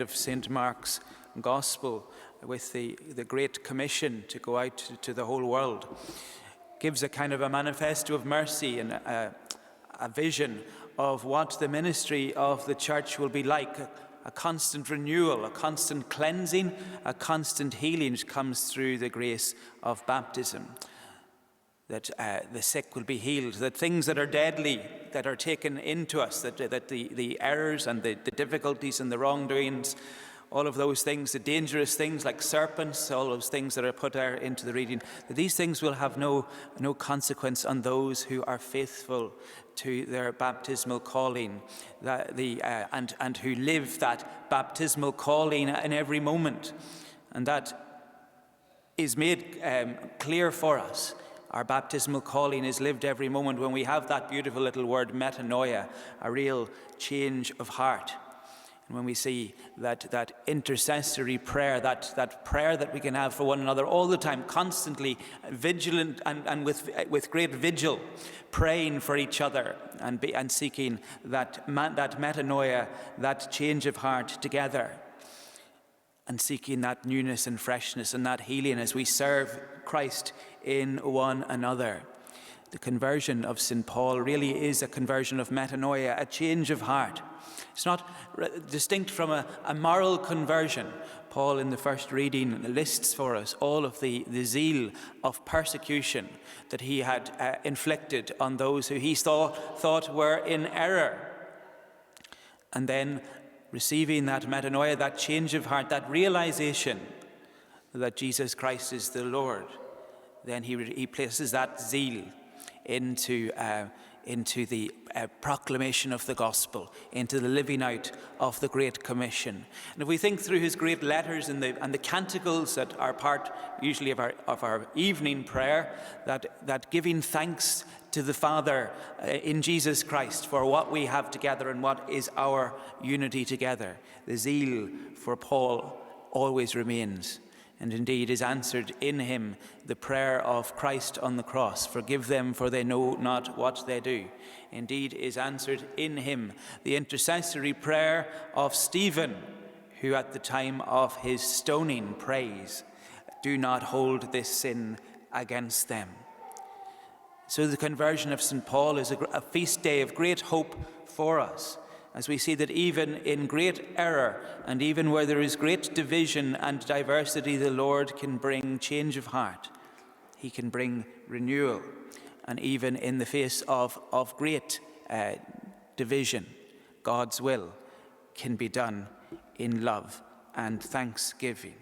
of St. Mark's Gospel with the Great Commission to go out to the whole world. Gives a kind of a manifesto of mercy and a vision of what the ministry of the church will be like, a constant renewal, a constant cleansing, a constant healing which comes through the grace of baptism. That the sick will be healed, that things that are deadly, that are taken into us, that the errors and the difficulties and the wrongdoings, all of those things, the dangerous things like serpents, all those things that are put into the reading, that these things will have no consequence on those who are faithful to their baptismal calling, and who live that baptismal calling in every moment. And that is made clear for us. Our baptismal calling is lived every moment when we have that beautiful little word metanoia, a real change of heart. And when we see that intercessory prayer, that prayer that we can have for one another all the time, constantly vigilant and with great vigil, praying for each other and seeking that metanoia, that change of heart together, and seeking that newness and freshness and that healing as we serve Christ in one another. The conversion of St. Paul really is a conversion of metanoia, a change of heart. It's not distinct from a moral conversion. Paul, in the first reading, lists for us all of the zeal of persecution that he had inflicted on those who he thought were in error. And then receiving that metanoia, that change of heart, that realization that Jesus Christ is the Lord, then he places that zeal into the proclamation of the gospel, into the living out of the Great Commission. And if we think through his great letters and the canticles that are part usually of our evening prayer, that giving thanks to the Father in Jesus Christ for what we have together and what is our unity together, the zeal for Paul always remains. And indeed is answered in him the prayer of Christ on the cross, forgive them for they know not what they do. Indeed is answered in him the intercessory prayer of Stephen, who at the time of his stoning prays, do not hold this sin against them. So the conversion of St. Paul is a feast day of great hope for us, as we see that even in great error and even where there is great division and diversity, the Lord can bring change of heart. He can bring renewal. And even in the face of great division, God's will can be done in love and thanksgiving.